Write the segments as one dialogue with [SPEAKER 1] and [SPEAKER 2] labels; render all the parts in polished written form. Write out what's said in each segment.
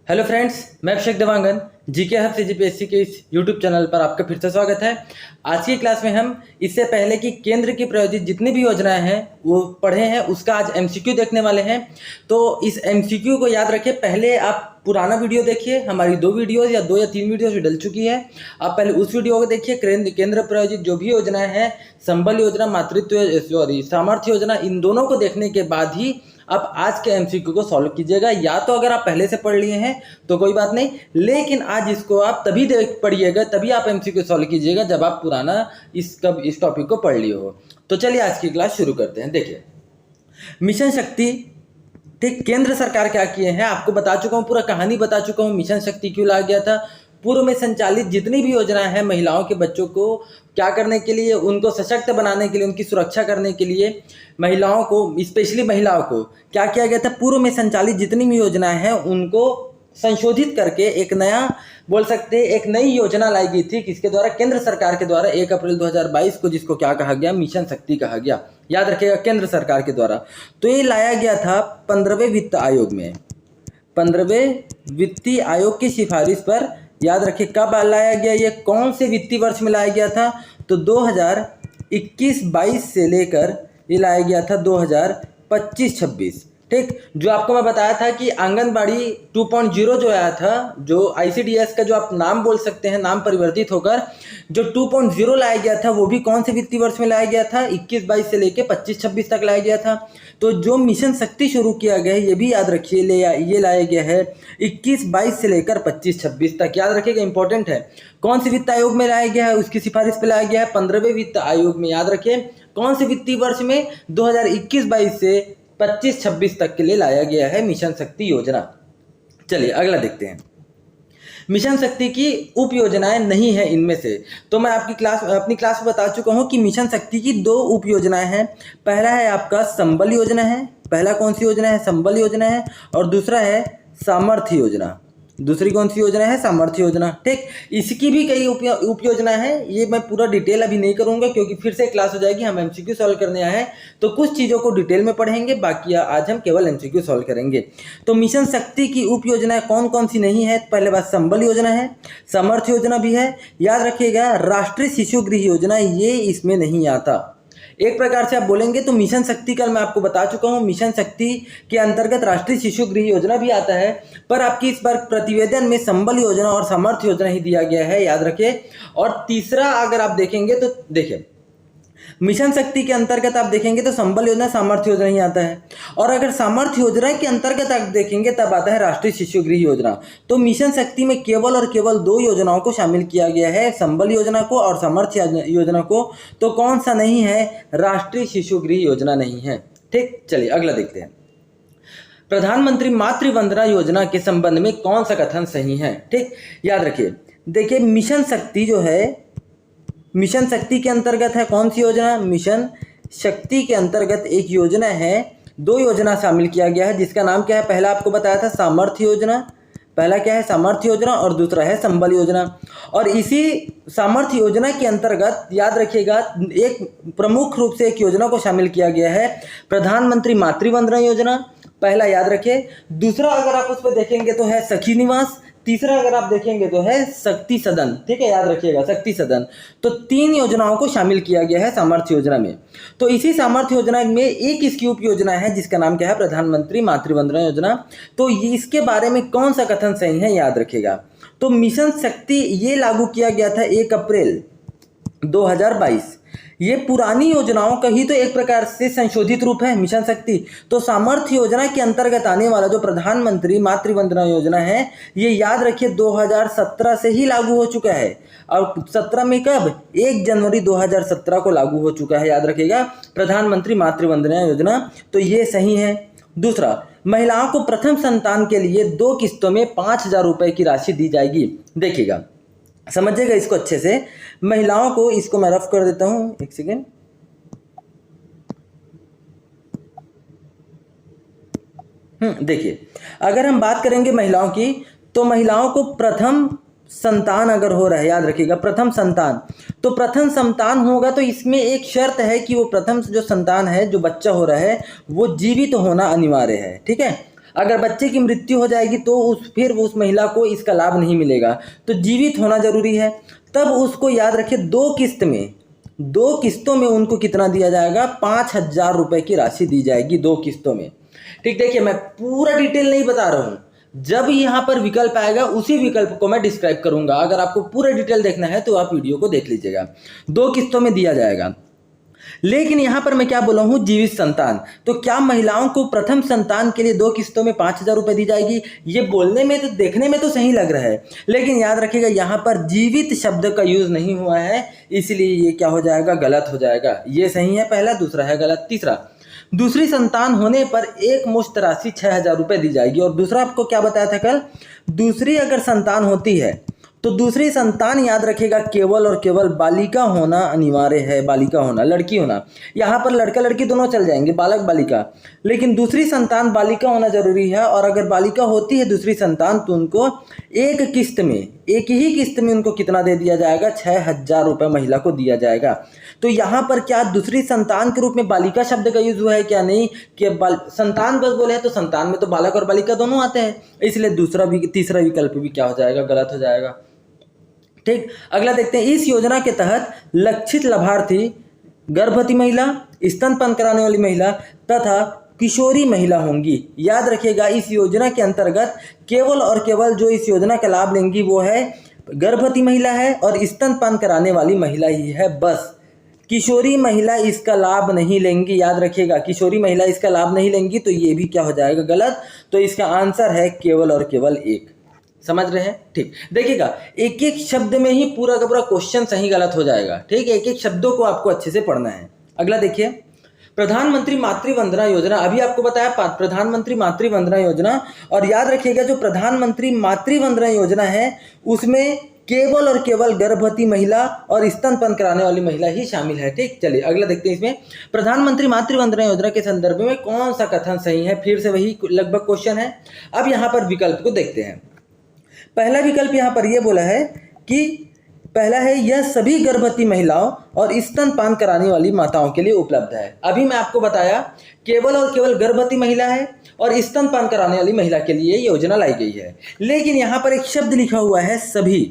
[SPEAKER 1] Hello friends, मैं अभिषेक Dewangan GK hub CGPSC के इस यूट्यूब चैनल पर आपका फिर से स्वागत है। आज की क्लास में हम इससे पहले कि केंद्र की प्रायोजित जितनी भी योजनाएं हैं वो पढ़े हैं, उसका आज एमसीक्यू देखने वाले हैं। तो इस एमसीक्यू को याद रखिए, पहले आप पुराना वीडियो देखिए, हमारी 2 वीडियोज़ या 2 या 3 वीडियोज़ भी डल चुकी है। आप पहले उस वीडियो को देखिए। केंद्र प्रायोजित जो भी योजनाएं हैं, संबल योजना, सामर्थ्य योजना, इन दोनों को देखने के बाद ही आप आज के एमसीक्यू को सॉल्व कीजिएगा। या तो अगर आप पहले से पढ़ लिए हैं तो कोई बात नहीं, लेकिन आज इसको आप तभी देख पढ़िएगा, तभी आप एमसीक्यू सॉल्व कीजिएगा जब आप पुराना इस टॉपिक को पढ़ लिए हो। तो चलिए आज की क्लास शुरू करते हैं। देखिए, मिशन शक्ति, ठीक, केंद्र सरकार क्या किए हैं आपको बता चुका हूँ, पूरा कहानी बता चुका हूँ। मिशन शक्ति क्यों लाया गया था, पूर्व में संचालित जितनी भी योजनाएं हैं महिलाओं के बच्चों को क्या करने के लिए, उनको सशक्त बनाने के लिए, उनकी सुरक्षा करने के लिए, महिलाओं को, स्पेशली महिलाओं को क्या किया गया था, पूर्व में संचालित जितनी भी योजनाएं हैं उनको संशोधित करके एक नया, बोल सकते हैं एक नई योजना लाई गई थी। किसके द्वारा? केंद्र सरकार के द्वारा, 1 अप्रैल 2022 को, जिसको क्या कहा गया, मिशन शक्ति कहा गया। याद रखिएगा, केंद्र सरकार के द्वारा। तो ये लाया गया था 15वें वित्त आयोग में, 15वें वित्तीय आयोग की सिफारिश पर। याद रखिए कब लाया गया, ये कौन से वित्तीय वर्ष में लाया गया था, तो 2021-22 से लेकर ये लाया गया था 2025-26। ठीक, जो आपको मैं बताया था कि आंगनबाड़ी 2.0 जो आया था, जो आईसीडीएस का जो आप नाम बोल सकते हैं, नाम परिवर्तित होकर जो 2.0 लाया गया था, वो भी कौन से वित्तीय वर्ष में लाया गया था, 21-22 से लेकर 25-26 तक लाया गया था। तो जो मिशन शक्ति शुरू किया गया है, ये भी याद रखिए, ये लाया गया है 21-22 से लेकर 25-26 तक। याद रखिएगा, इंपॉर्टेंट है। कौन से वित्त आयोग में लाया गया है, उसकी सिफारिश पे लाया गया है 15वें वित्त आयोग में। याद रखिए कौन से वित्तीय वर्ष में, 2021-22 से 25-26 तक के लिए लाया गया है मिशन शक्ति योजना। चलिए अगला देखते हैं। मिशन शक्ति की उप योजनाएं नहीं है इनमें से। तो मैं अपनी क्लास में बता चुका हूं कि मिशन शक्ति की 2 उप योजनाएं हैं। पहला है आपका संबल योजना है, पहला कौन सी योजना है, संबल योजना है, और दूसरा है सामर्थ्य योजना। दूसरी कौन सी योजना है, सामर्थ्य योजना। ठीक, इसकी भी कई उप योजना है। ये मैं पूरा डिटेल अभी नहीं करूंगा क्योंकि फिर से क्लास हो जाएगी। हम एमसीक्यू सॉल्व करने आए हैं तो कुछ चीज़ों को डिटेल में पढ़ेंगे, बाकी आज हम केवल एमसीक्यू सॉल्व करेंगे। तो मिशन शक्ति की उप योजनाएं कौन कौन सी नहीं है, पहले बात संबल योजना है, सामर्थ्य योजना भी है। याद रखिएगा, राष्ट्रीय शिशु गृह योजना ये इसमें नहीं आता। एक प्रकार से आप बोलेंगे तो मिशन शक्ति कल मैं आपको बता चुका हूं, मिशन शक्ति के अंतर्गत राष्ट्रीय शिशु गृह योजना भी आता है, पर आपकी इस बार प्रतिवेदन में संबल योजना और सामर्थ्य योजना ही दिया गया है। याद रखिए। और तीसरा अगर आप देखेंगे तो देखिए, मिशन शक्ति के अंतर्गत आप देखेंगे तो संबल योजना, सामर्थ्य योजना ही आता है। और अगर सामर्थ्य योजना के अंतर्गत आप देखेंगे तब आता है राष्ट्रीय शिशु गृह योजना। तो मिशन शक्ति में केवल और केवल 2 योजनाओं को शामिल किया गया है, संबल योजना को और सामर्थ्य योजना को। तो कौन सा नहीं है, राष्ट्रीय शिशु गृह योजना नहीं है। ठीक, चलिए अगला देखते हैं। प्रधानमंत्री मातृ वंदना योजना के संबंध में कौन सा कथन सही है। ठीक, याद रखिए, देखिए मिशन शक्ति जो है, मिशन शक्ति के अंतर्गत है कौन सी योजना, मिशन शक्ति के अंतर्गत एक योजना है, 2 योजना शामिल किया गया है, जिसका नाम क्या है, पहला आपको बताया था सामर्थ्य योजना, पहला क्या है, सामर्थ्य योजना, और दूसरा है संबल योजना। और इसी सामर्थ्य योजना के अंतर्गत याद रखिएगा, एक प्रमुख रूप से एक योजना को शामिल किया गया है, प्रधानमंत्री मातृ वंदना योजना, पहला याद रखिए। दूसरा अगर आप उस पर देखेंगे तो है सखी निवास, तीसरा अगर आप देखेंगे तो है शक्ति सदन। ठीक है, याद रखिएगा, शक्ति सदन। तो 3 योजनाओं को शामिल किया गया है सामर्थ्य योजना में। तो इसी सामर्थ्य योजना में एक इसकी उप योजना है जिसका नाम क्या है, प्रधानमंत्री मातृ वंदना योजना। तो इसके बारे में कौन सा कथन सही है, याद रखिएगा। तो मिशन शक्ति ये लागू किया गया था 1 अप्रैल 2022। ये पुरानी योजनाओं का ही तो एक प्रकार से संशोधित रूप है मिशन शक्ति। तो सामर्थ्य योजना के अंतर्गत आने वाला जो प्रधानमंत्री मातृ वंदना योजना है, ये याद रखिए 2017 से ही लागू हो चुका है। और 17 में कब, 1 जनवरी 2017 को लागू हो चुका है। याद रखिएगा, प्रधानमंत्री मातृ वंदना योजना। तो ये सही है। दूसरा, महिलाओं को प्रथम संतान के लिए 2 किस्तों में 5,000 रुपये की राशि दी जाएगी। देखिएगा, समझिएगा इसको अच्छे से। महिलाओं को, इसको मैं रफ कर देता हूं, एक सेकेंड। देखिए, अगर हम बात करेंगे महिलाओं की, तो महिलाओं को प्रथम संतान अगर हो रहा है, याद रखिएगा प्रथम संतान, तो प्रथम संतान होगा तो इसमें एक शर्त है कि वो प्रथम जो संतान है, जो बच्चा हो रहा है, वो जीवित होना अनिवार्य है। ठीक है, अगर बच्चे की मृत्यु हो जाएगी तो फिर उस महिला को इसका लाभ नहीं मिलेगा। तो जीवित होना जरूरी है। तब उसको याद रखिए 2 किस्तों में उनको कितना दिया जाएगा, 5,000 रुपये की राशि दी जाएगी 2 किस्तों में। ठीक, देखिए मैं पूरा डिटेल नहीं बता रहा हूँ, जब यहाँ पर विकल्प आएगा उसी विकल्प को मैं डिस्क्राइब करूंगा। अगर आपको पूरा डिटेल देखना है तो आप वीडियो को देख लीजिएगा। 2 किस्तों में दिया जाएगा। लेकिन यहाँ पर मैं क्या बोला हूँ, जीवित संतान। तो क्या महिलाओं को प्रथम संतान के लिए 2 किस्तों में 5,000 रुपये दी जाएगी? ये बोलने में तो देखने में तो सही लग रहा है, लेकिन याद रखिएगा यहाँ पर जीवित शब्द का यूज नहीं हुआ है, इसलिए ये क्या हो जाएगा, गलत हो जाएगा। ये सही है पहला, दूसरा है गलत। तीसरा, दूसरी संतान होने पर एक मुश्त राशि 6,000 रुपये दी जाएगी। और दूसरा आपको क्या बताया था कल, दूसरी अगर संतान होती है तो दूसरी संतान याद रखिएगा केवल और केवल बालिका होना अनिवार्य है। बालिका होना, लड़की होना, यहाँ पर लड़का लड़की दोनों चल जाएंगे, बालक बालिका, लेकिन दूसरी संतान बालिका होना जरूरी है। और अगर बालिका होती है दूसरी संतान तो उनको एक ही किस्त में उनको कितना दे दिया जाएगा, 6,000 रुपये महिला को दिया जाएगा। तो यहाँ पर क्या दूसरी संतान के रूप में बालिका शब्द का यूज हुआ है क्या? नहीं, कि संतान बस बोले तो संतान में तो बालक और बालिका दोनों आते हैं, इसलिए तीसरा विकल्प भी क्या हो जाएगा, गलत हो जाएगा। ठीक, अगला देखते हैं। इस योजना के तहत लक्षित लाभार्थी गर्भवती महिला, स्तनपान कराने वाली महिला तथा किशोरी महिला होंगी। याद रखिएगा इस योजना के अंतर्गत केवल और केवल जो इस योजना का लाभ लेंगी वो है गर्भवती महिला है और स्तनपान कराने वाली महिला ही है, बस। किशोरी महिला इसका लाभ नहीं लेंगी। याद रखिएगा किशोरी महिला इसका लाभ नहीं लेंगी, तो ये भी क्या हो जाएगा, गलत। तो इसका आंसर है केवल और केवल 1। समझ रहे हैं? ठीक, देखिएगा एक एक शब्द में ही पूरा का पूरा क्वेश्चन सही गलत हो जाएगा। ठीक, एक एक शब्दों को आपको अच्छे से पढ़ना है। अगला देखिए, प्रधानमंत्री मातृ वंदना योजना। अभी आपको बताया प्रधानमंत्री मातृ वंदना योजना, और याद रखिएगा जो प्रधानमंत्री मातृ वंदना योजना है उसमें केवल और केवल गर्भवती महिला और स्तनपान कराने वाली महिला ही शामिल है। ठीक, चलिए अगला देखते हैं। इसमें प्रधानमंत्री मातृ वंदना योजना के संदर्भ में कौन सा कथन सही है? फिर से वही लगभग क्वेश्चन है। अब यहाँ पर विकल्प को देखते हैं। पहला विकल्प यहाँ पर यह बोला है कि पहला है यह सभी गर्भवती महिलाओं और स्तनपान कराने वाली माताओं के लिए उपलब्ध है। अभी मैं आपको बताया केवल और केवल गर्भवती महिला है और स्तनपान कराने वाली महिला के लिए योजना लाई गई है, लेकिन यहाँ पर एक शब्द लिखा हुआ है सभी।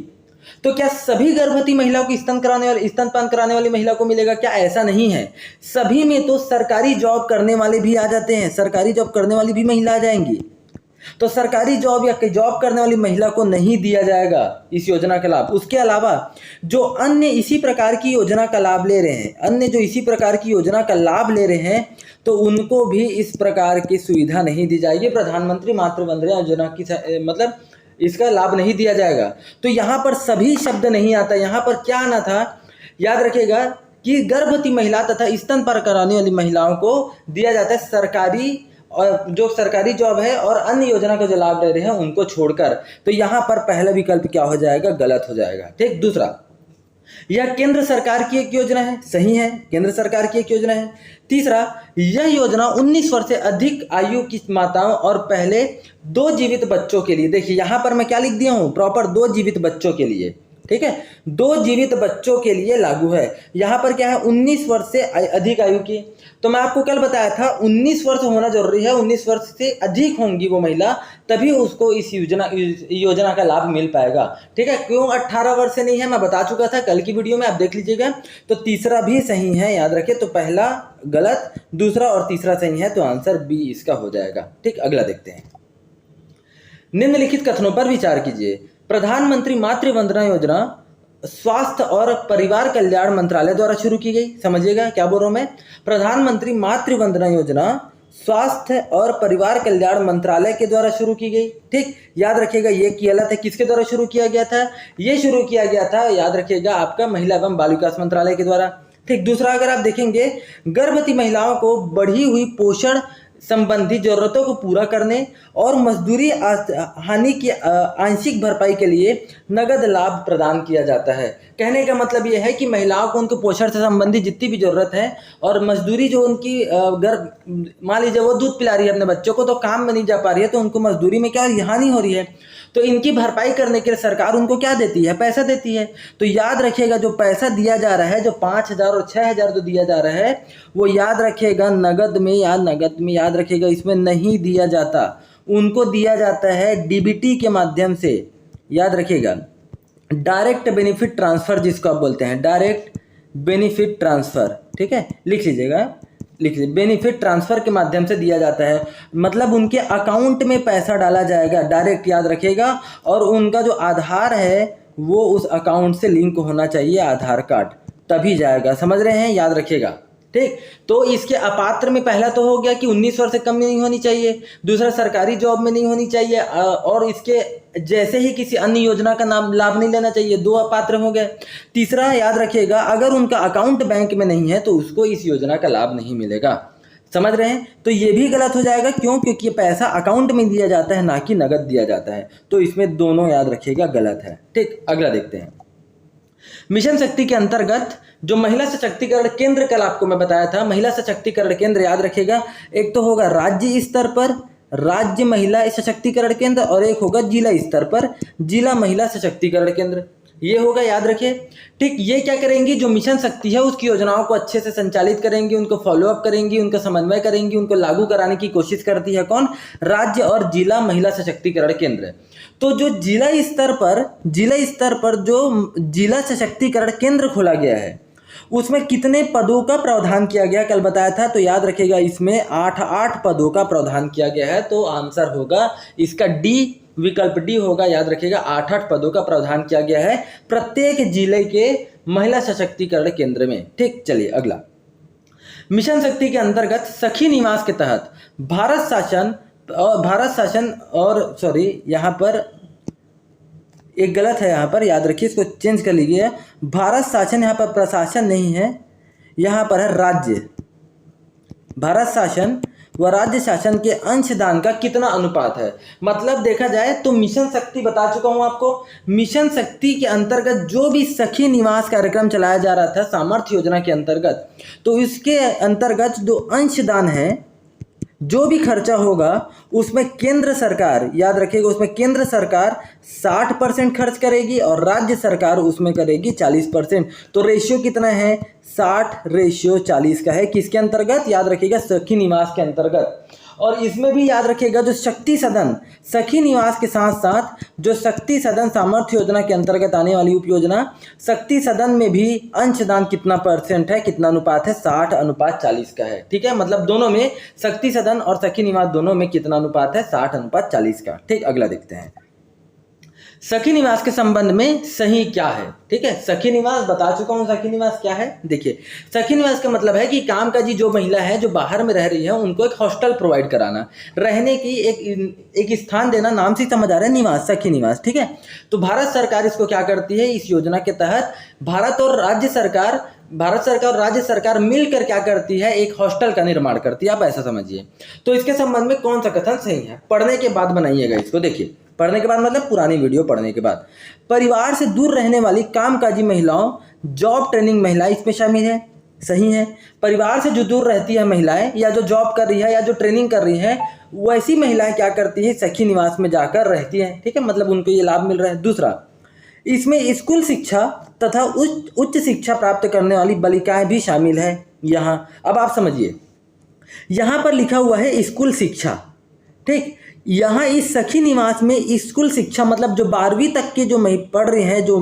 [SPEAKER 1] तो क्या सभी गर्भवती महिलाओं को स्तनपान कराने वाली महिला को मिलेगा? क्या ऐसा नहीं है। सभी में तो सरकारी जॉब करने वाले भी आ जाते हैं, सरकारी जॉब करने वाली भी महिला आ जाएंगी। तो सरकारी जॉब या जॉब करने वाली महिला को नहीं दिया जाएगा इस योजना का लाभ। उसके अलावा जो अन्य इसी प्रकार की योजना का लाभ ले रहे हैं, तो उनको भी इस प्रकार की सुविधा नहीं दी जाएगी। प्रधानमंत्री मातृ वंदना योजना की मतलब इसका लाभ नहीं दिया जाएगा। तो यहाँ पर सभी शब्द नहीं आता। यहाँ पर क्या आना था, याद रखिएगा कि गर्भवती महिला तथा स्तनपान कराने वाली महिलाओं को दिया जाता है सरकारी, और जो सरकारी जॉब है और अन्य योजना का जो लाभ ले रहे हैं उनको छोड़कर। तो यहाँ पर पहला विकल्प क्या हो जाएगा, गलत हो जाएगा। ठीक, दूसरा, यह केंद्र सरकार की एक योजना है, सही है, केंद्र सरकार की एक योजना है। तीसरा, यह योजना 19 वर्ष से अधिक आयु की माताओं और पहले 2 जीवित बच्चों के लिए, देखिए यहाँ पर मैं क्या लिख दिया हूँ, प्रॉपर 2 जीवित बच्चों के लिए। ठीक है, 2 जीवित बच्चों के लिए लागू है। यहाँ पर क्या है, 19 वर्ष से अधिक आयु की। तो मैं आपको कल बताया था 19 वर्ष होना जरूरी है, 19 वर्ष से अधिक होंगी वो महिला तभी उसको इस योजना का लाभ मिल पाएगा। ठीक है, क्यों 18 वर्ष से नहीं है मैं बता चुका था कल की वीडियो में, आप देख लीजिएगा। तो तीसरा भी सही है, याद रखिए। तो पहला गलत, दूसरा और तीसरा सही है, तो आंसर बी इसका हो जाएगा। ठीक, अगला देखते हैं। निम्नलिखित कथनों पर विचार कीजिए। प्रधानमंत्री मातृ वंदना योजना स्वास्थ्य और परिवार कल्याण मंत्रालय द्वारा शुरू की गई। समझिएगा क्या बोल रहा हूं मैं, प्रधानमंत्री मातृ वंदना योजना स्वास्थ्य और परिवार कल्याण मंत्रालय के द्वारा शुरू की गई। ठीक, याद रखिएगा ये गलत है। किसके द्वारा शुरू किया गया था? ये शुरू किया गया था, याद रखिएगा, आपका महिला एवं बाल विकास मंत्रालय के द्वारा। ठीक, दूसरा अगर आप देखेंगे, गर्भवती महिलाओं को बढ़ी हुई पोषण संबंधी जरूरतों को पूरा करने और मजदूरी हानि की आंशिक भरपाई के लिए नगद लाभ प्रदान किया जाता है। कहने का मतलब यह है कि महिलाओं को उनको पोषण से संबंधित जितनी भी जरूरत है और मजदूरी जो उनकी मान लीजिए वो दूध पिला रही है अपने बच्चों को तो काम में नहीं जा पा रही है, तो उनको मजदूरी में क्या हानि हो रही है, तो इनकी भरपाई करने के लिए सरकार उनको क्या देती है? पैसा देती है। तो याद रखिएगा जो पैसा दिया जा रहा है, जो 5,000 और 6,000 जो दिया जा रहा है वो याद रखिएगा नगद में याद रखिएगा इसमें नहीं दिया जाता, उनको दिया जाता है डीबीटी के माध्यम से। याद रखिएगा, डायरेक्ट बेनिफिट ट्रांसफ़र जिसको आप बोलते हैं, डायरेक्ट बेनिफिट ट्रांसफ़र। ठीक है, लिख लीजिएगा, लिख लीजिए, बेनिफिट ट्रांसफ़र के माध्यम से दिया जाता है, मतलब उनके अकाउंट में पैसा डाला जाएगा डायरेक्ट, याद रखिएगा। और उनका जो आधार है वो उस अकाउंट से लिंक होना चाहिए, आधार कार्ड, तभी जाएगा। समझ रहे हैं, याद रखिएगा। ठीक, तो इसके अपात्र में पहला तो हो गया कि 19 वर्ष से कम नहीं होनी चाहिए, दूसरा सरकारी जॉब में नहीं होनी चाहिए, और इसके जैसे ही किसी अन्य योजना का नाम लाभ नहीं लेना चाहिए, 2 अपात्र हो गए। तीसरा याद रखिएगा, अगर उनका अकाउंट बैंक में नहीं है तो उसको इस योजना का लाभ नहीं मिलेगा। समझ रहे हैं, तो ये भी गलत हो जाएगा। क्यों? क्योंकि पैसा अकाउंट में दिया जाता है, ना कि नगद दिया जाता है, तो इसमें दोनों याद रखिएगा गलत है। ठीक, अगला देखते हैं। मिशन शक्ति के अंतर्गत जो महिला सशक्तिकरण केंद्र, कल आपको मैं बताया था, महिला सशक्तिकरण केंद्र याद रखिएगा, एक तो होगा राज्य स्तर पर राज्य महिला सशक्तिकरण केंद्र, और एक होगा जिला स्तर पर जिला महिला सशक्तिकरण केंद्र, ये होगा, याद रखिए। ठीक, ये क्या करेंगी, जो मिशन शक्ति है उसकी योजनाओं को अच्छे से संचालित करेंगी, उनको फॉलोअप करेंगी, उनका समन्वय करेंगी, उनको लागू कराने की कोशिश करती है कौन? राज्य और जिला महिला सशक्तिकरण केंद्र। तो जो जिला स्तर पर जो जिला सशक्तिकरण केंद्र खोला गया है उसमें कितने पदों का प्रावधान किया गया, कल बताया था, तो याद रखिएगा इसमें 8 पदों का प्रावधान किया गया है। तो आंसर होगा इसका डी, विकल्प डी होगा, याद रखिएगा। 8 पदों का प्रावधान किया गया है प्रत्येक जिले के महिला सशक्तिकरण केंद्र में। ठीक, चलिए अगला। मिशन शक्ति के अंतर्गत सखी निवास के तहत भारत शासन और सॉरी, यहाँ पर एक गलत है, यहाँ पर याद रखिए, इसको चेंज कर लीजिए। भारत शासन, यहाँ पर प्रशासन नहीं है, यहाँ पर है राज्य। भारत शासन व राज्य शासन के अंशदान का कितना अनुपात है, मतलब देखा जाए तो मिशन शक्ति बता चुका हूँ आपको। मिशन शक्ति के अंतर्गत जो भी सखी निवास कार्यक्रम चलाया जा रहा था सामर्थ्य योजना के अंतर्गत, तो इसके अंतर्गत जो अंशदान है, जो भी खर्चा होगा उसमें केंद्र सरकार, याद रखिएगा, उसमें केंद्र सरकार 60% खर्च करेगी और राज्य सरकार उसमें करेगी 40%। तो रेशियो कितना है? 60:40 का है। किसके अंतर्गत? याद रखिएगा, सखी निवास के अंतर्गत। और इसमें भी याद रखिएगा, जो शक्ति सदन, सखी निवास के साथ साथ जो शक्ति सदन सामर्थ्य योजना के अंतर्गत आने वाली उप योजना, शक्ति सदन में भी अंशदान कितना % है, कितना अनुपात है? 60:40 का है। ठीक है, मतलब दोनों में, शक्ति सदन और सखी निवास दोनों में कितना अनुपात है? 60:40 का। ठीक, अगला देखते हैं। सखी निवास के संबंध में सही क्या है? ठीक है, सखी निवास बता चुका हूं, सखी निवास क्या है। देखिए, सखी निवास का मतलब है कि कामकाजी जो महिला है, जो बाहर में रह रही है, उनको एक हॉस्टल प्रोवाइड कराना, रहने की एक स्थान देना। नाम से समझ आ रहा है, निवास, सखी निवास। ठीक है, तो भारत सरकार इसको क्या करती है, इस योजना के तहत भारत और राज्य सरकार मिलकर क्या करती है, एक हॉस्टल का निर्माण करती है। आप ऐसा समझिए। तो इसके संबंध में कौन सा कथन सही है, पढ़ने के बाद बनाइएगा इसको। देखिए, पढ़ने के बाद मतलब पुरानी वीडियो पढ़ने के बाद। परिवार से दूर रहने वाली कामकाजी महिलाओं, जॉब ट्रेनिंग महिलाएं इसमें शामिल है, सही है। परिवार से जो दूर रहती है महिलाएं, या जो जॉब कर रही है या जो ट्रेनिंग कर रही है, वैसी महिलाएं क्या करती है, सखी निवास में जाकर रहती हैं। ठीक है, मतलब उनको ये लाभ मिल रहा है। दूसरा, इसमें स्कूल शिक्षा तथा उच्च शिक्षा प्राप्त करने वाली बालिकाएं भी शामिल है यहाँ। अब आप समझिए, यहाँ पर लिखा हुआ है स्कूल शिक्षा। ठीक, यहाँ इस सखी निवास में स्कूल शिक्षा मतलब जो 12वीं तक के जो पढ़ रहे हैं, जो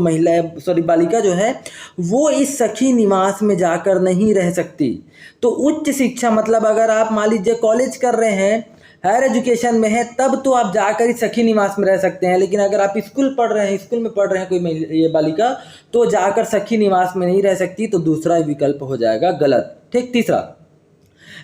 [SPEAKER 1] बालिका जो है, वो इस सखी निवास में जाकर नहीं रह सकती। तो उच्च शिक्षा मतलब अगर आप मान लीजिए कॉलेज कर रहे हैं, हायर एजुकेशन में है, तब तो आप जाकर इस सखी निवास में रह सकते हैं। लेकिन अगर आप स्कूल पढ़ रहे हैं, स्कूल में पढ़ रहे हैं कोई ये बालिका, तो जाकर सखी निवास में नहीं रह सकती। तो दूसरा विकल्प हो जाएगा गलत। ठीक, तीसरा,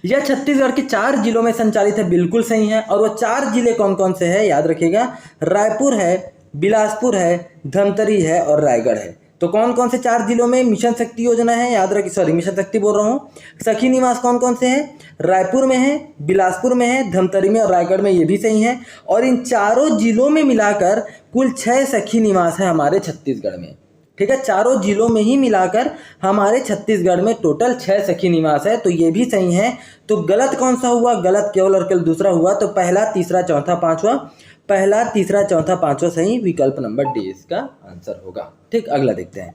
[SPEAKER 1] यह छत्तीसगढ़ के 4 जिलों में संचालित है, बिल्कुल सही है। और वो 4 जिले कौन कौन से हैं, याद रखिएगा, रायपुर है, बिलासपुर है, धमतरी है और रायगढ़ है। तो कौन कौन से 4 जिलों में मिशन शक्ति योजना है, याद रखिए, सॉरी मिशन शक्ति बोल रहा हूँ। सखी निवास कौन कौन से हैं? रायपुर में है, बिलासपुर में है, धमतरी में और रायगढ़ में, ये भी सही है। और इन चारों जिलों में मिलाकर कुल 6 सखी निवास है हमारे छत्तीसगढ़ में। ठीक है, चारों जिलों में ही मिलाकर हमारे छत्तीसगढ़ में टोटल 6 सखी निवास है। तो ये भी सही है। तो गलत कौन सा हुआ? गलत केवल और केवल दूसरा हुआ। तो पहला, तीसरा, चौथा, पांचवा, पहला, तीसरा, चौथा, पांचवा सही। विकल्प नंबर डी इसका आंसर होगा। ठीक, अगला देखते हैं।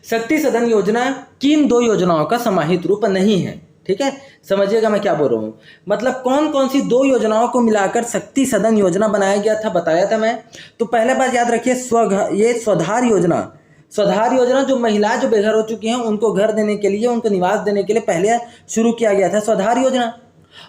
[SPEAKER 1] शक्ति सदन योजना किन 2 योजनाओं का समाहित रूप नहीं है? ठीक है, समझिएगा मैं क्या बोल रहा हूँ। मतलब कौन कौन सी 2 योजनाओं को मिलाकर शक्ति सदन योजना बनाया गया था, बताया था मैं। तो पहले बात याद रखिए, ये स्वधार योजना। स्वधार योजना जो महिलाएं जो बेघर हो चुकी हैं उनको घर देने के लिए, उनको निवास देने के लिए पहले शुरू किया गया था स्वधार योजना।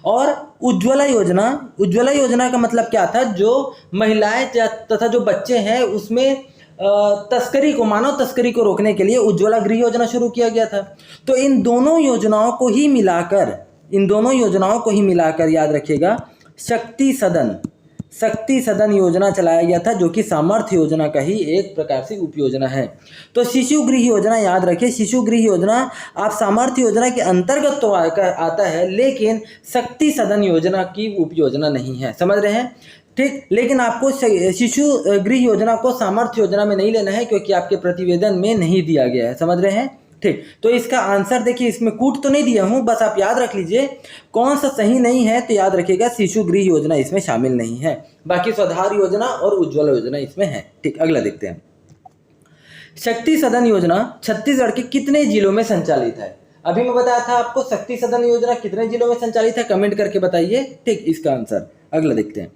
[SPEAKER 1] और उज्ज्वला योजना, उज्ज्वला योजना का मतलब क्या था, जो महिलाएं तथा जो बच्चे हैं उसमें तस्करी को, मानव तस्करी को रोकने के लिए उज्ज्वला गृह योजना शुरू किया गया था। तो इन दोनों योजनाओं को ही मिलाकर याद रखिएगा शक्ति सदन योजना चलाया गया था, जो कि सामर्थ्य योजना का ही एक प्रकार से उपयोजना है। तो शिशु गृह योजना याद रखिए, शिशु गृह योजना आप सामर्थ्य योजना के अंतर्गत तो आता है, लेकिन शक्ति सदन योजना की उपयोजना नहीं है, समझ रहे हैं, ठीक। लेकिन आपको शिशु गृह योजना को सामर्थ्य योजना में नहीं लेना है, क्योंकि आपके प्रतिवेदन में नहीं दिया गया है, समझ रहे हैं, ठीक। तो इसका आंसर देखिए, इसमें कूट तो नहीं दिया हूं, बस आप याद रख लीजिए कौन सा सही नहीं है। तो याद रखिएगा शिशु गृह योजना इसमें शामिल नहीं है, बाकी स्वधार योजना और उज्ज्वला योजना इसमें है, ठीक। अगला देखते हैं, शक्ति सदन योजना छत्तीसगढ़ के कितने जिलों में संचालित है। अभी मैं बताया था आपको शक्ति सदन योजना कितने जिलों में संचालित है, कमेंट करके बताइए, ठीक। इसका आंसर अगला देखते हैं,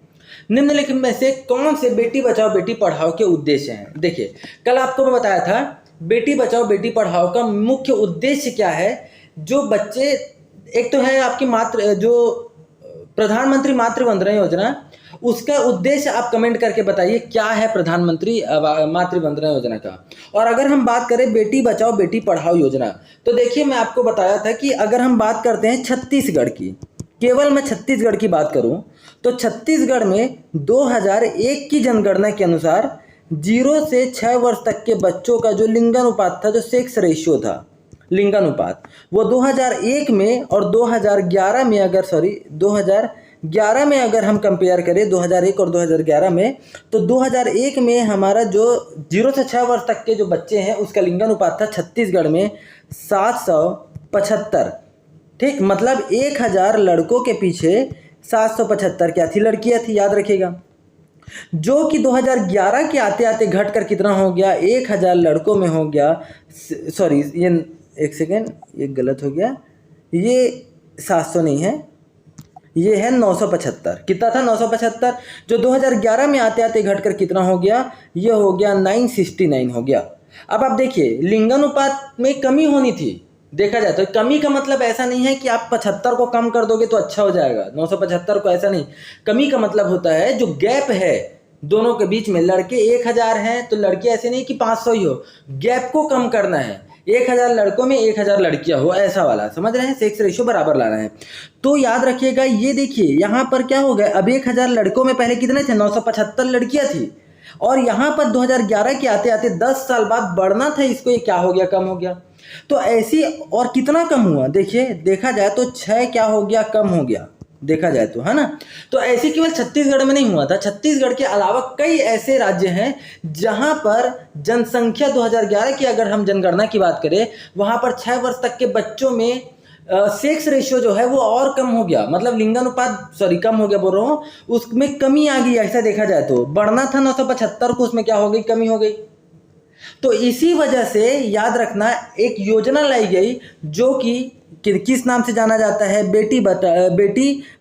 [SPEAKER 1] निम्नलिखित में से कौन से बेटी बचाओ बेटी पढ़ाओ के उद्देश्य हैं। देखिए, कल आपको मैं बताया था बेटी बचाओ बेटी पढ़ाओ का मुख्य उद्देश्य क्या है। जो बच्चे, एक तो है आपकी जो प्रधानमंत्री मातृ वंदना योजना, उसका उद्देश्य आप कमेंट करके बताइए क्या है प्रधानमंत्री मातृ वंदना योजना का। और अगर हम बात करें बेटी बचाओ बेटी पढ़ाओ योजना, तो देखिए मैं आपको बताया था कि अगर हम बात करते हैं छत्तीसगढ़ की, केवल मैं छत्तीसगढ़ की बात करूं तो छत्तीसगढ़ में 2001 की जनगणना के अनुसार 0 से 6 वर्ष तक के बच्चों का जो लिंगानुपात था, जो सेक्स रेशियो था, लिंगानुपात, वो 2001 में और 2011 में 2011 में अगर हम कंपेयर करें 2001 और 2011 में, तो 2001 में हमारा जो 0 से 6 वर्ष तक के जो बच्चे हैं उसका लिंगानुपात था छत्तीसगढ़ में 775, ठीक। मतलब 1000 लड़कों के पीछे 775 क्या थी, लड़कियां थी, याद रखिएगा। जो कि 2011 के आते आते घटकर कितना हो गया, 1000 लड़कों में हो गया, सॉरी ये एक सेकेंड, ये गलत हो गया, ये 700 नहीं है, ये है 975। कितना था, 975, जो 2011 में आते आते घटकर कितना हो गया, ये हो गया 969 हो गया। अब आप देखिए लिंगानुपात में कमी होनी थी, देखा जाए तो कमी का मतलब ऐसा नहीं है कि आप 75 को कम कर दोगे तो अच्छा हो जाएगा, 975 को, ऐसा नहीं। कमी का मतलब होता है जो गैप है दोनों के बीच में, लड़के 1000 हैं तो लड़की ऐसे नहीं कि 500 ही हो, गैप को कम करना है, 1000 लड़कों में 1000 लड़कियां हो, ऐसा वाला, समझ रहे हैं, सेक्स रेशियो बराबर लाना है। तो याद रखिएगा, ये देखिए यहाँ पर क्या हो गया, अब 1000 लड़कों में पहले कितने थे, 975 लड़कियां थी, और यहाँ पर 2011 के आते आते 10 साल बाद बढ़ना था इसको, ये क्या हो गया, कम हो गया। तो ऐसी, और कितना कम हुआ, देखिए देखा जाए तो 6 क्या हो गया, कम हो गया, देखा जाए तो, है ना। तो ऐसे केवल छत्तीसगढ़ में नहीं हुआ था, छत्तीसगढ़ के अलावा कई ऐसे राज्य हैं जहां पर जनसंख्या 2011 की अगर हम जनगणना की बात करें, वहां पर 6 वर्ष तक के बच्चों में सेक्स रेशियो जो है वो और कम हो गया, मतलब लिंगानुपात, सॉरी कम हो गया बोल रहा हूँ, उसमें कमी आ गई। ऐसा देखा जाए तो बढ़ना था 975 को, उसमें क्या हो गई, कमी हो गई। तो इसी वजह से याद रखना, एक योजना लाई गई जो कि किस नाम से जाना जाता है, बेटी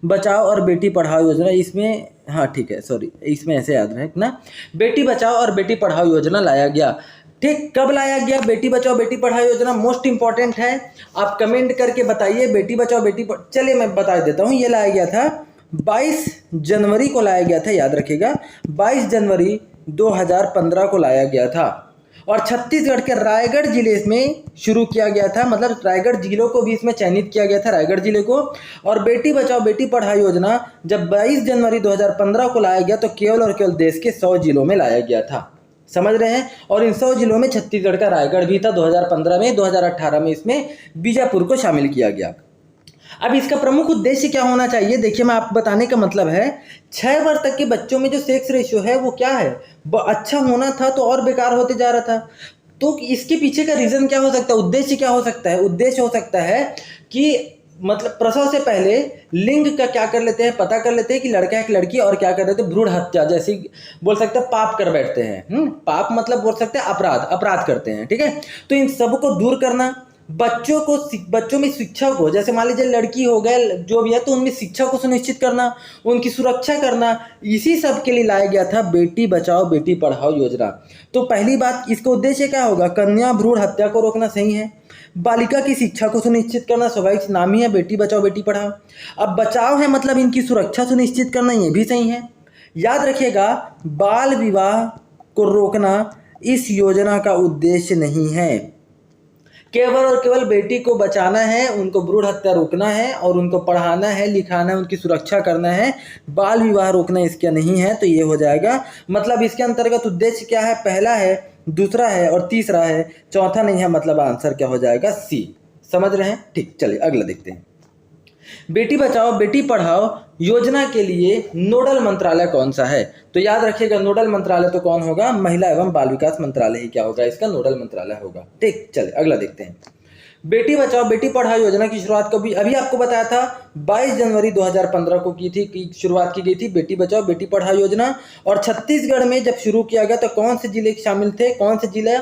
[SPEAKER 1] बचाओ और बेटी पढ़ाओ योजना। इसमें, हाँ ठीक है, सॉरी, इसमें ऐसे याद रखना, बेटी बचाओ और बेटी पढ़ाओ योजना लाया गया, ठीक। कब लाया गया बेटी बचाओ बेटी पढ़ाओ योजना, मोस्ट इंपॉर्टेंट है, आप कमेंट करके बताइए। बेटी बचाओ चलिए मैं बता देता हूँ, ये लाया गया था 22 जनवरी को लाया गया था, याद रखिएगा 22 जनवरी 2015 को लाया गया था, और छत्तीसगढ़ के रायगढ़ जिले में शुरू किया गया था, मतलब रायगढ़ जिलों को भी इसमें चयनित किया गया था, रायगढ़ जिले को। और बेटी बचाओ बेटी पढ़ाओ योजना जब 22 जनवरी 2015 को लाया गया तो केवल और केवल देश के 100 जिलों में लाया गया था, समझ रहे हैं। और इन 100 जिलों में छत्तीसगढ़ का रायगढ़ भी था 2015 में। 2018 में इसमें बीजापुर को शामिल किया गया। अब इसका प्रमुख उद्देश्य क्या होना चाहिए, देखिए मैं आपको बताने का मतलब है, 6 वर्ष तक के बच्चों में जो सेक्स रेशियो है वो क्या है, अच्छा होना था तो और बेकार होते जा रहा था। तो इसके पीछे का रीजन क्या हो सकता है, उद्देश्य क्या हो सकता है, उद्देश्य हो सकता है कि मतलब प्रसव से पहले लिंग का क्या कर लेते हैं, पता कर लेते हैं कि लड़का है कि लड़की, और क्या कर देते हैं, भ्रूण हत्या जैसी बोल सकते हैं, पाप कर बैठते हैं। पाप मतलब बोल सकते हैं अपराध करते हैं, ठीक है। तो इन सब को दूर करना, बच्चों में शिक्षा को, जैसे मान लीजिए लड़की हो गए जो भी है, तो उनमें शिक्षा को सुनिश्चित करना, उनकी सुरक्षा करना, इसी सब के लिए लाया गया था बेटी बचाओ बेटी पढ़ाओ योजना। तो पहली बात, इसका उद्देश्य क्या होगा? कन्या भ्रूण हत्या को रोकना, सही है। बालिका की शिक्षा को सुनिश्चित करना, स्वाभाविक नाम ही है बेटी बचाओ बेटी पढ़ाओ। अब बचाव है मतलब इनकी सुरक्षा सुनिश्चित करना, ये भी सही है। याद रखिएगा, बाल विवाह को रोकना इस योजना का उद्देश्य नहीं है। केवल और केवल बेटी को बचाना है, उनको भ्रूण हत्या रोकना है और उनको पढ़ाना है, लिखाना है, उनकी सुरक्षा करना है। बाल विवाह रोकना इसका नहीं है। तो ये हो जाएगा, मतलब इसके अंतर्गत उद्देश्य क्या है? पहला है, दूसरा है और तीसरा है, चौथा नहीं है। मतलब आंसर क्या हो जाएगा? सी। समझ रहे हैं? ठीक, चलिए अगला देखते हैं। बेटी बचाओ बेटी पढ़ाओ योजना के लिए नोडल मंत्रालय कौन सा है? तो याद रखिएगा, नोडल मंत्रालय तो कौन होगा? महिला एवं बाल विकास मंत्रालय ही क्या होगा? इसका नोडल मंत्रालय होगा। ठीक, चलिए अगला देखते हैं। बेटी बचाओ बेटी पढ़ाओ योजना की शुरुआत कभी, अभी आपको बताया था 22 जनवरी 2015 को की शुरुआत की गई थी बेटी बचाओ बेटी पढ़ाओ योजना। और छत्तीसगढ़ में जब शुरू किया गया तो कौन से जिले शामिल थे? कौन से जिले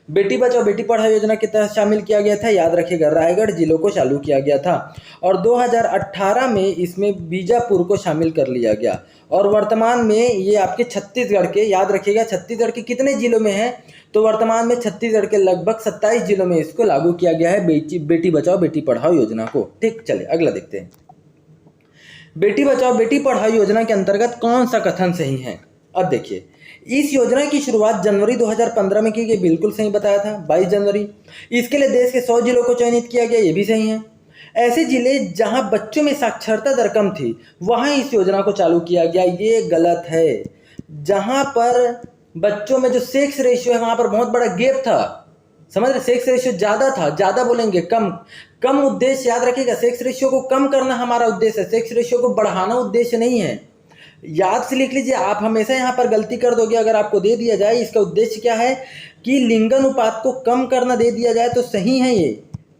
[SPEAKER 1] बेटी बचाओ बेटी पढ़ाओ योजना के तहत शामिल किया गया था? याद रखिएगा, रायगढ़ जिलों को चालू किया गया था। और 2018 में इसमें बीजापुर को शामिल कर लिया गया। और वर्तमान में ये आपके छत्तीसगढ़ के, याद रखिएगा छत्तीसगढ़ के कितने जिलों में है? तो वर्तमान में छत्तीसगढ़ के लगभग 27 जिलों में इसको लागू किया गया है, बेटी बचाओ बेटी पढ़ाओ योजना को। ठीक, चलिए अगला देखते हैं। बेटी बचाओ बेटी पढ़ाओ योजना के अंतर्गत कौन सा कथन सही है? अब देखिए, इस योजना की शुरुआत जनवरी 2015 में की गई, बिल्कुल सही बताया था, 22 जनवरी। इसके लिए देश के 100 जिलों को चयनित किया गया, ये भी सही है। ऐसे जिले जहां बच्चों में साक्षरता दर कम थी, वहां इस योजना को चालू किया गया, ये गलत है। जहां पर बच्चों में जो सेक्स रेशियो है वहां पर बहुत बड़ा गैप था, समझ रहे? सेक्स रेशियो ज्यादा था, ज्यादा बोलेंगे कम उद्देश्य, याद रखिएगा सेक्स रेशियो को कम करना हमारा उद्देश्य है, सेक्स रेशियो को बढ़ाना उद्देश्य नहीं है। याद से लिख लीजिए, आप हमेशा यहाँ पर गलती कर दोगे अगर आपको दे दिया जाए इसका उद्देश्य क्या है कि लिंगानुपात को कम करना दे दिया जाए तो सही है। ये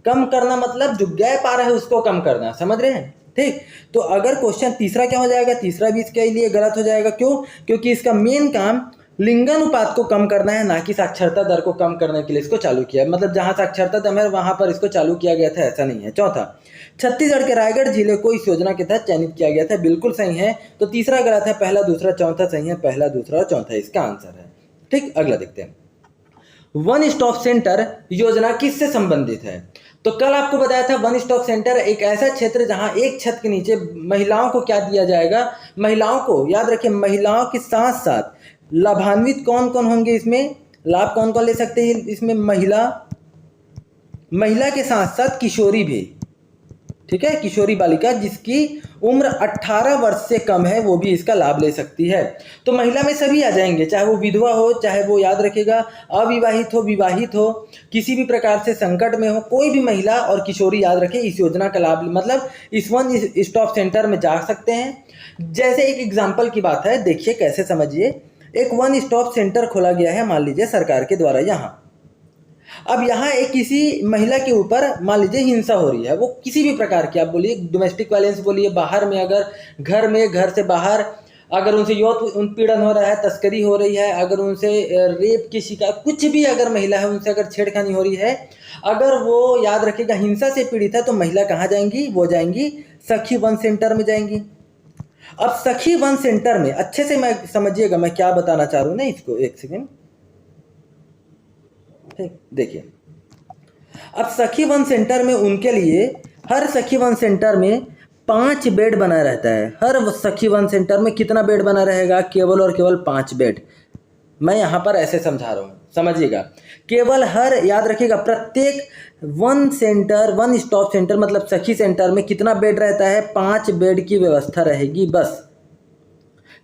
[SPEAKER 1] कम करना मतलब जो गैप आ रहा है उसको कम करना, समझ रहे हैं? ठीक, तो अगर क्वेश्चन तीसरा क्या हो जाएगा? तीसरा भी इसके लिए गलत हो जाएगा। क्यों? क्योंकि इसका मेन काम लिंगानुपात को कम करना है, ना कि साक्षरता दर को कम करने के लिए इसको चालू किया। मतलब जहां साक्षरता दर है वहां पर इसको चालू किया गया था, ऐसा नहीं है। चौथा, छत्तीसगढ़ के रायगढ़ जिले को इस योजना के तहत चयनित किया गया था, बिल्कुल सही है। तो तीसरा गलत है, पहला दूसरा चौथा सही है, पहला दूसरा और चौथा इसका आंसर है। ठीक, अगला देखते हैं। वन स्टॉप सेंटर योजना किससे संबंधित है? तो कल आपको बताया था वन स्टॉप सेंटर एक ऐसा क्षेत्र जहां एक छत के नीचे महिलाओं को क्या दिया जाएगा? महिलाओं को, याद रखिए, महिलाओं के साथ साथ लाभान्वित कौन कौन होंगे? इसमें लाभ कौन कौन ले सकते हैं? इसमें महिला के साथ साथ किशोरी भी, ठीक है, किशोरी बालिका जिसकी उम्र 18 वर्ष से कम है वो भी इसका लाभ ले सकती है। तो महिला में सभी आ जाएंगे, चाहे वो विधवा हो, चाहे वो, याद रखिएगा, अविवाहित हो, विवाहित हो, किसी भी प्रकार से संकट में हो, कोई भी महिला और किशोरी, याद रखिए, इस योजना का लाभ, मतलब इस वन स्टॉप सेंटर में जा सकते हैं। जैसे एक एग्जाम्पल की बात है, देखिए कैसे समझिए। एक वन स्टॉप सेंटर खोला गया है, मान लीजिए सरकार के द्वारा यहाँ। अब यहाँ एक किसी महिला के ऊपर मान लीजिए हिंसा हो रही है, वो किसी भी प्रकार की, आप बोलिए डोमेस्टिक वायलेंस बोलिए, बाहर में अगर घर से बाहर अगर उनसे यौन उत्पीड़न हो रहा है, तस्करी हो रही है, अगर उनसे रेप की शिकायत, कुछ भी अगर महिला है उनसे अगर छेड़खानी हो रही है, अगर वो, याद रखिएगा, हिंसा से पीड़ित है, तो महिला कहाँ जाएंगी? वो जाएंगी सखी वन सेंटर में जाएंगी। अब सखी वन सेंटर में अच्छे से मैं समझिएगा मैं क्या बताना चाह रहा हूँ ना, इसको एक सेकेंड, ठीक, देखिए। अब सखी वन सेंटर में उनके लिए हर सखी वन सेंटर में 5 बेड बना रहता है। हर सखी वन सेंटर में कितना बेड बना रहेगा? केवल और केवल 5 बेड। मैं यहाँ पर ऐसे समझा रहा हूँ, समझिएगा। केवल हर, याद रखिएगा, प्रत्येक वन स्टॉप सेंटर मतलब सखी सेंटर में कितना बेड रहता है? 5 बेड की व्यवस्था रहेगी बस।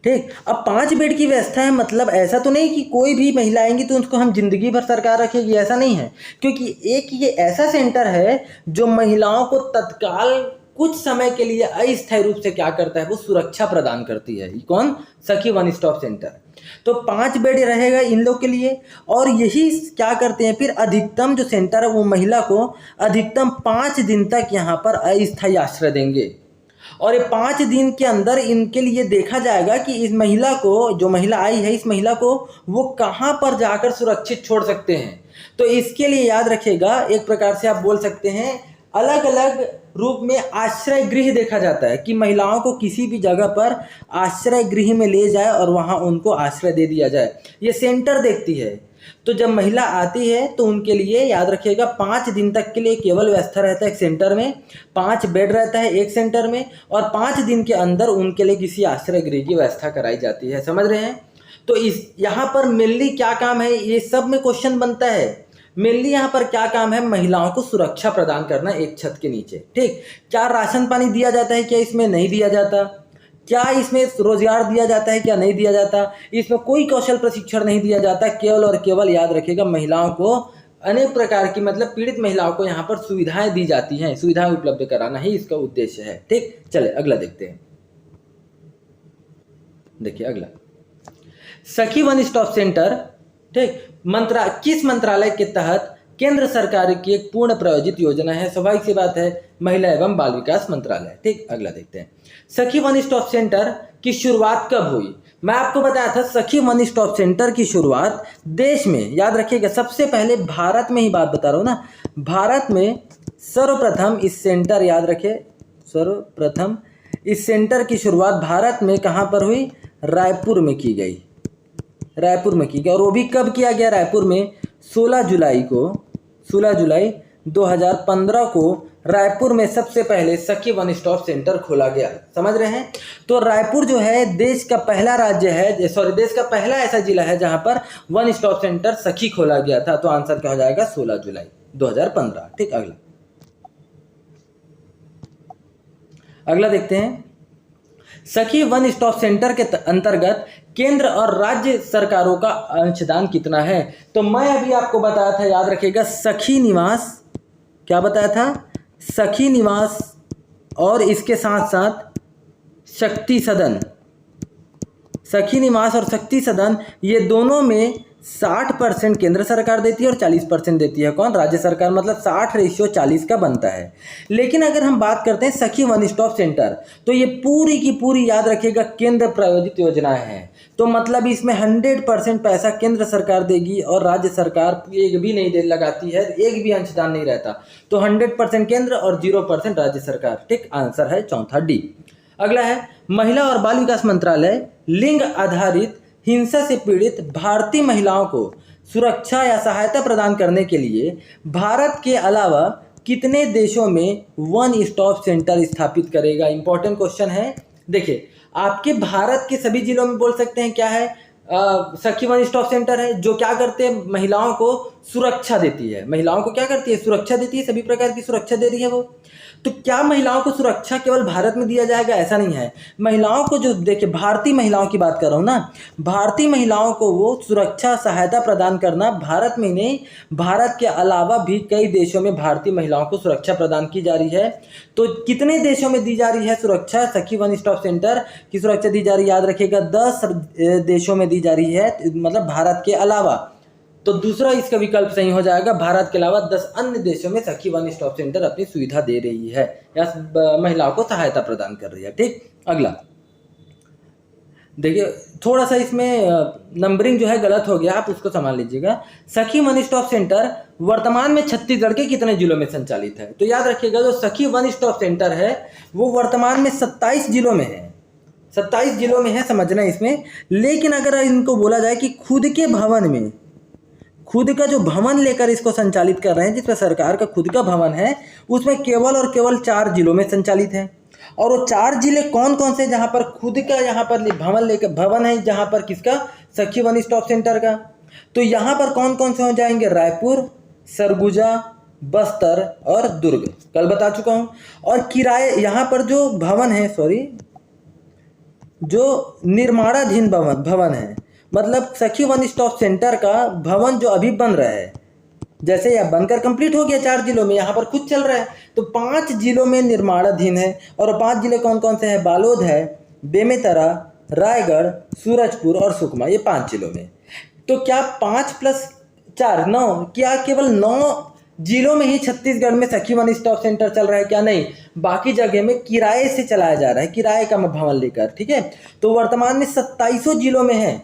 [SPEAKER 1] ठीक, अब 5 बेड की व्यवस्था है, मतलब ऐसा तो नहीं कि कोई भी महिला आएंगी तो उसको हम जिंदगी भर सरकार रखेगी, ऐसा नहीं है। क्योंकि एक ये ऐसा सेंटर है जो महिलाओं को तत्काल कुछ समय के लिए अस्थायी रूप से क्या करता है? वो सुरक्षा प्रदान करती है। कौन? सखी वन स्टॉप सेंटर। तो 5 बेड रहेगा इन लोग के लिए, और यही क्या करते हैं फिर, अधिकतम जो सेंटर है वो महिला को अधिकतम 5 दिन तक यहाँ पर अस्थायी आश्रय देंगे। और ये 5 दिन के अंदर इनके लिए देखा जाएगा कि इस महिला को, जो महिला आई है, इस महिला को वो कहाँ पर जाकर सुरक्षित छोड़ सकते हैं। तो इसके लिए याद रखिएगा, एक प्रकार से आप बोल सकते हैं अलग अलग रूप में आश्रय गृह देखा जाता है कि महिलाओं को किसी भी जगह पर आश्रय गृह में ले जाए और वहाँ उनको आश्रय दे दिया जाए, ये सेंटर देखती है। तो जब महिला आती है तो उनके लिए याद रखिएगा 5 दिन तक के लिए केवल व्यवस्था रहता है एक सेंटर में, 5 बेड रहता है एक सेंटर में, और 5 दिन के अंदर उनके लिए किसी आश्रय गृह की व्यवस्था कराई जाती है। समझ रहे हैं? तो इस यहाँ पर मेनली क्या काम है, ये सब में क्वेश्चन बनता है। मेनली यहाँ पर क्या काम है, महिलाओं को सुरक्षा प्रदान करना एक छत के नीचे। ठीक, क्या राशन पानी दिया जाता है, क्या इसमें नहीं दिया जाता, क्या इसमें रोजगार दिया जाता है, क्या नहीं दिया जाता, इसमें कोई कौशल प्रशिक्षण नहीं दिया जाता, केवल और केवल याद रखिएगा महिलाओं को अनेक प्रकार की, मतलब पीड़ित महिलाओं को यहाँ पर सुविधाएं दी जाती हैं, सुविधाएं उपलब्ध कराना ही इसका उद्देश्य है। ठीक, चले अगला देखते हैं। देखिए अगला, सखी वन स्टॉप सेंटर। ठीक, किस मंत्रालय के तहत केंद्र सरकार की एक पूर्ण प्रायोजित योजना है? स्वाभाविक सी बात है, महिला एवं बाल विकास मंत्रालय। ठीक, अगला देखते हैं। सखी वन स्टॉप सेंटर की शुरुआत कब हुई? मैं आपको बताया था सखी वन स्टॉप सेंटर की शुरुआत देश में, याद रखिएगा सबसे पहले भारत में ही बात बता रहा हूँ ना, भारत में सर्वप्रथम इस सेंटर, याद रखिए सर्वप्रथम इस सेंटर की शुरुआत भारत में कहाँ पर हुई? रायपुर में की गई, रायपुर में की गई। और वो भी कब किया गया? रायपुर में 16 जुलाई 2015 को रायपुर में सबसे पहले सखी वन स्टॉप सेंटर खोला गया। समझ रहे हैं? तो रायपुर जो है देश का पहला राज्य है, देश का पहला ऐसा जिला है जहां पर वन स्टॉप सेंटर सखी खोला गया था। तो आंसर क्या हो जाएगा? 16 जुलाई 2015। ठीक, अगला देखते हैं। सखी वन स्टॉप सेंटर के अंतर्गत केंद्र और राज्य सरकारों का अंशदान कितना है? तो मैं अभी आपको बताया था, याद रखिएगा, सखी निवास, क्या बताया था? सखी निवास और इसके साथ साथ शक्ति सदन, सखी निवास और शक्ति सदन, ये दोनों में 60% केंद्र सरकार देती है और 40% देती है कौन? राज्य सरकार। मतलब 60:40 का बनता है। लेकिन अगर हम बात करते हैं सखी वन स्टॉप सेंटर, तो ये पूरी की पूरी याद रखिएगा केंद्र प्रायोजित योजनाएं हैं। तो मतलब इसमें 100% पैसा केंद्र सरकार देगी और राज्य सरकार एक भी नहीं दे लगाती है, एक भी अंशदान नहीं रहता। तो 100% केंद्र और 0% राज्य सरकार। ठीक, आंसर है चौथा डी। अगला है, महिला और बाल विकास मंत्रालय लिंग आधारित हिंसा से पीड़ित भारतीय महिलाओं को सुरक्षा या सहायता प्रदान करने के लिए भारत के अलावा कितने देशों में वन स्टॉप सेंटर स्थापित करेगा? इंपॉर्टेंट क्वेश्चन है। देखिए, आपके भारत के सभी जिलों में बोल सकते हैं क्या है, सखी वन स्टॉप सेंटर है, जो क्या करते हैं? महिलाओं को सुरक्षा देती है। महिलाओं को क्या करती है? सुरक्षा देती है, सभी प्रकार की सुरक्षा दे रही है वो। तो क्या महिलाओं को सुरक्षा केवल भारत में दिया जाएगा? ऐसा नहीं है। महिलाओं को जो, देखिए भारतीय महिलाओं की बात कर रहा हूँ ना, भारतीय महिलाओं को वो सुरक्षा सहायता प्रदान करना भारत में नहीं, भारत के अलावा भी कई देशों में भारतीय महिलाओं को सुरक्षा प्रदान की जा रही है। तो कितने देशों में दी जा रही है सुरक्षा? सखी वन स्टॉप सेंटर की सुरक्षा दी जा रही है, याद रखिएगा 10 देशों में दी जा रही है, मतलब भारत के अलावा। तो दूसरा इसका विकल्प सही हो जाएगा, भारत के अलावा 10 अन्य देशों में सखी वन स्टॉप सेंटर अपनी सुविधा दे रही है या महिलाओं को सहायता प्रदान कर रही है। ठीक, अगला देखिए, थोड़ा सा इसमें नंबरिंग जो है गलत हो गया, आप उसको संभाल लीजिएगा। सखी वन स्टॉप सेंटर वर्तमान में छत्तीसगढ़ के कितने जिलों में संचालित है? तो याद रखिएगा, जो सखी वन स्टॉप सेंटर है वो वर्तमान में 27 जिलों में है, 27 जिलों में है, समझना इसमें। लेकिन अगर इनको बोला जाए कि खुद के भवन में, खुद का जो भवन लेकर इसको संचालित कर रहे हैं, जिसमें सरकार का खुद का भवन है, उसमें केवल और केवल 4 जिलों में संचालित है। और वो 4 जिले कौन कौन से जहां पर खुद का यहाँ पर भवन है, जहां पर किसका? सखी वन स्टॉप सेंटर का। तो यहाँ पर कौन कौन से हो जाएंगे? रायपुर, सरगुजा, बस्तर और दुर्ग, कल बता चुका हूँ। और किराए यहाँ पर जो भवन है, जो निर्माणाधीन भवन है, मतलब सखी वन स्टॉप सेंटर का भवन जो अभी बन रहा है, जैसे यह बनकर कंप्लीट हो गया 4 जिलों में, यहाँ पर खुद चल रहा है, तो 5 जिलों में निर्माणाधीन है। और 5 जिले कौन कौन से हैं? बालोद है, बेमेतरा, रायगढ़, सूरजपुर और सुकमा, ये 5 जिलों में। तो क्या 5 + 4 9, क्या केवल 9 जिलों में ही छत्तीसगढ़ में सखी वन स्टॉप सेंटर चल रहा है क्या? नहीं, बाकी जगह में किराए से चलाया जा रहा है, किराए का भवन लेकर। ठीक है, तो वर्तमान में 27 जिलों में है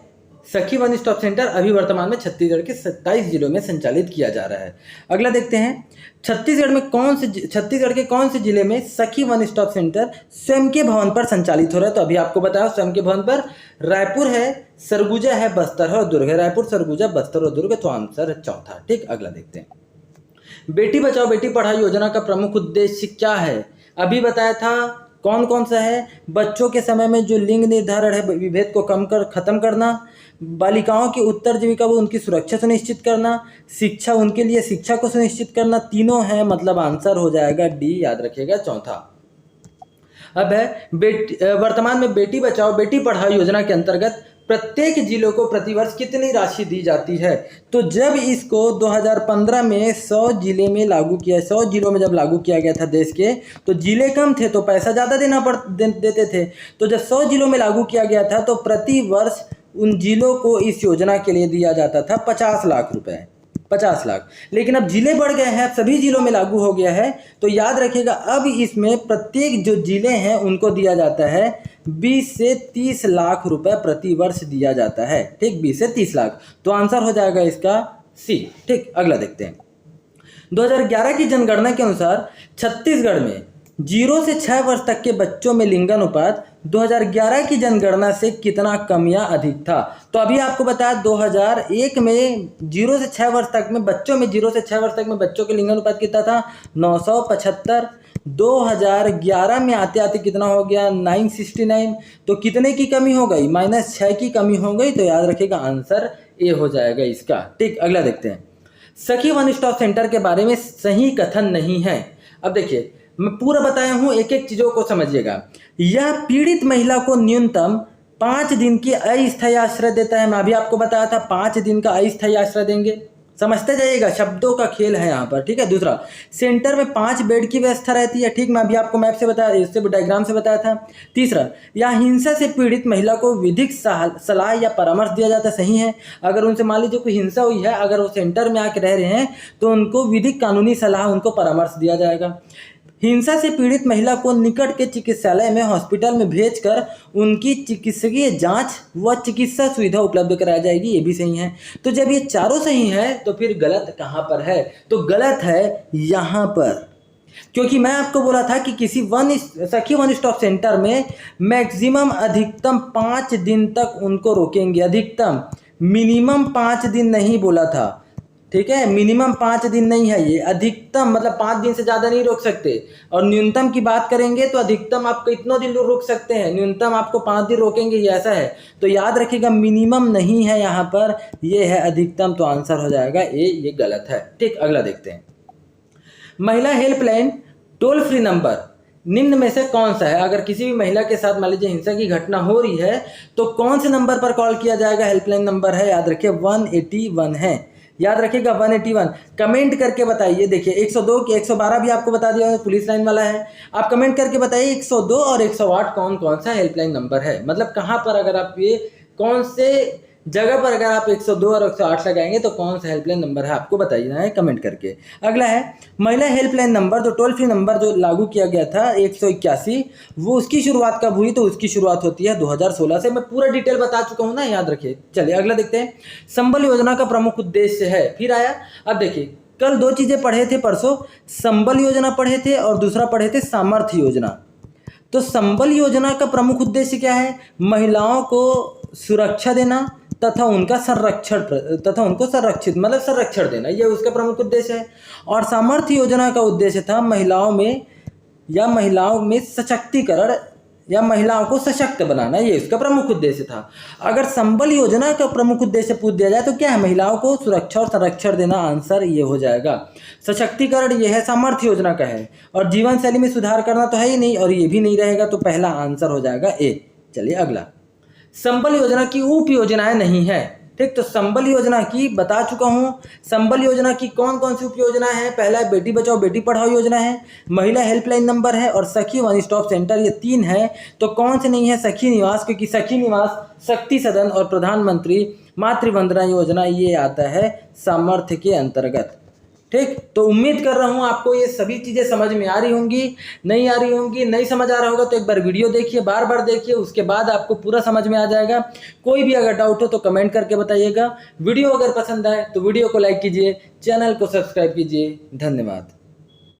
[SPEAKER 1] सखी वन स्टॉप सेंटर। अभी वर्तमान में छत्तीसगढ़ के 27 जिलों में संचालित किया जा रहा है। अगला देखते हैं, छत्तीसगढ़ के कौन से जिले में सखी वन स्टॉप सेंटर स्वयं के भवन पर संचालित हो रहा है? तो अभी आपको बताया स्वयं के भवन पर रायपुर है, सरगुजा है, बस्तर है और दुर्ग है। रायपुर, सरगुजा, बस्तर और दुर्ग, तो आंसर है चौथा। ठीक, अगला देखते हैं, बेटी बचाओ बेटी पढ़ाओ योजना का प्रमुख उद्देश्य क्या है? अभी बताया था, कौन कौन सा है? बच्चों के समय में जो लिंग निर्धारण है विभेद को खत्म करना, बालिकाओं की उत्तर जीविका व उनकी सुरक्षा सुनिश्चित करना, शिक्षा, उनके लिए शिक्षा को सुनिश्चित करना। तीनों है, मतलब आंसर हो जाएगा डी, याद रखिएगा चौथा। अब है वर्तमान में बेटी बचाओ बेटी पढ़ाओ योजना के अंतर्गत प्रत्येक जिलों को प्रतिवर्ष कितनी राशि दी जाती है? तो जब इसको 2015 में 100 जिले में लागू किया, 100 जिलों में जब लागू किया गया था देश के, तो जिले कम थे तो पैसा ज़्यादा देते थे। तो जब 100 जिलों में लागू किया गया था तो प्रति वर्ष उन जिलों को इस योजना के लिए दिया जाता था 50 लाख रुपए, 50 लाख। लेकिन अब जिले बढ़ गए हैं, सभी जिलों में लागू हो गया है, तो याद रखिएगा अब इसमें प्रत्येक जो जिले हैं उनको दिया जाता है 20 से 30 लाख रुपए प्रति वर्ष दिया जाता है। ठीक, 20 से 30 लाख, तो आंसर हो जाएगा इसका सी। ठीक, अगला देखते हैं, 2011 की जनगणना के अनुसार छत्तीसगढ़ में 0 से 6 वर्ष तक के बच्चों में लिंगानुपात 2011 की जनगणना से कितना कम या अधिक था? तो अभी आपको बताया 2001 में 0 से 6 वर्ष तक में बच्चों में 0 से 6 वर्ष तक में बच्चों के लिंगानुपात कितना था? 975। 2011 में आते आते कितना हो गया? 969। तो कितने की कमी हो गई? -6 की कमी हो गई। तो याद रखिएगा आंसर ए हो जाएगा इसका। ठीक, अगला देखते हैं, सखी वन स्टॉप सेंटर के बारे में सही कथन नहीं है। अब देखिए, मैं पूरा बताया हूँ, एक एक चीज़ों को समझिएगा। यह पीड़ित महिला को न्यूनतम 5 दिन की अस्थायी आश्रय देता है। मैं अभी आपको बताया था 5 दिन का अस्थायी आश्रय देंगे, समझते जाइएगा, शब्दों का खेल है यहाँ पर। ठीक है, दूसरा, सेंटर में 5 बेड की व्यवस्था रहती है। ठीक, मैं अभी आपको मैप से बताया, इससे डायग्राम से बताया था। तीसरा, यहाँ हिंसा से पीड़ित महिला को विधिक सलाह या परामर्श दिया जाता है। सही है, अगर उनसे मान लीजिए कोई हिंसा हुई है, अगर वो सेंटर में आके रह रहे हैं तो उनको विधिक कानूनी सलाह, उनको परामर्श दिया जाएगा। हिंसा से पीड़ित महिला को निकट के चिकित्सालय में, हॉस्पिटल में भेजकर उनकी चिकित्सकीय जांच व चिकित्सा सुविधा उपलब्ध कराई जाएगी। ये भी सही है। तो जब ये चारों सही है तो फिर गलत कहाँ पर है? तो गलत है यहाँ पर, क्योंकि मैं आपको बोला था कि किसी सखी वन स्टॉप सेंटर में मैक्सिमम अधिकतम 5 दिन तक उनको रोकेंगे। अधिकतम, मिनिमम 5 दिन नहीं बोला था। ठीक है, मिनिमम 5 दिन नहीं है ये, अधिकतम मतलब 5 दिन से ज़्यादा नहीं रोक सकते। और न्यूनतम की बात करेंगे तो अधिकतम आप कितनों दिन रोक सकते हैं, न्यूनतम आपको 5 दिन रोकेंगे, ये ऐसा है। तो याद रखिएगा मिनिमम नहीं है यहाँ पर, ये है अधिकतम। तो आंसर हो जाएगा ए, ये गलत है। ठीक, अगला देखते हैं, महिला हेल्पलाइन टोल फ्री नंबर निम्न में से कौन सा है? अगर किसी भी महिला के साथ मान लीजिए हिंसा की घटना हो रही है तो कौन से नंबर पर कॉल किया जाएगा? हेल्पलाइन नंबर है, याद रखिए 181 है, याद रखिएगा 181। कमेंट करके बताइए। देखिए 102 की 112 भी आपको बता दिया, पुलिस लाइन वाला है। आप कमेंट करके बताइए 102 और 108 कौन कौन सा हेल्पलाइन नंबर है, मतलब कहाँ पर, अगर आप ये कौन से जगह पर अगर आप 102 और 108 लगाएंगे तो कौन सा हेल्पलाइन नंबर है आपको बताइए है कमेंट करके। अगला है महिला हेल्पलाइन नंबर, जो टोल फ्री नंबर जो लागू किया गया था 181, वो उसकी शुरुआत कब हुई? तो उसकी शुरुआत होती है 2016 से। मैं पूरा डिटेल बता चुका हूँ ना, याद रखिए। चलिए अगला देखते हैं, संबल योजना का प्रमुख उद्देश्य है। फिर आया, अब देखिए कल 2 चीज़ें पढ़े थे, परसों संबल योजना पढ़े थे और दूसरा पढ़े थे सामर्थ्य योजना। तो संबल योजना का प्रमुख उद्देश्य क्या है? महिलाओं को सुरक्षा देना तथा उनको संरक्षित मतलब संरक्षण देना, ये उसका प्रमुख उद्देश्य है। और सामर्थ्य योजना का उद्देश्य था महिलाओं में सशक्तिकरण या महिलाओं को सशक्त बनाना, ये इसका प्रमुख उद्देश्य था। अगर संबल योजना का प्रमुख उद्देश्य पूछ दिया जाए तो क्या है? महिलाओं को सुरक्षा और संरक्षण देना, आंसर ये हो जाएगा। सशक्तिकरण ये है, सामर्थ्य योजना का है। और जीवन शैली में सुधार करना तो है ही नहीं, और ये भी नहीं रहेगा, तो पहला आंसर हो जाएगा ए। चलिए अगला, संबल योजना की उप योजनाएं नहीं है। ठीक, तो संबल योजना की बता चुका हूँ। संबल योजना की कौन कौन सी उप योजना है? पहला है बेटी बचाओ बेटी पढ़ाओ योजना है, महिला हेल्पलाइन नंबर है और सखी वन स्टॉप सेंटर, ये 3 है। तो कौन से नहीं है? सखी निवास, क्योंकि सखी निवास, शक्ति सदन और प्रधानमंत्री मातृ वंदना योजना ये आता है सामर्थ्य के अंतर्गत। ठीक, तो उम्मीद कर रहा हूँ आपको ये सभी चीज़ें समझ में आ रही होंगी। नहीं आ रही होंगी, नहीं समझ आ रहा होगा तो एक बार वीडियो देखिए, बार बार देखिए, उसके बाद आपको पूरा समझ में आ जाएगा। कोई भी अगर डाउट हो तो कमेंट करके बताइएगा। वीडियो अगर पसंद आए तो वीडियो को लाइक कीजिए, चैनल को सब्सक्राइब कीजिए। धन्यवाद।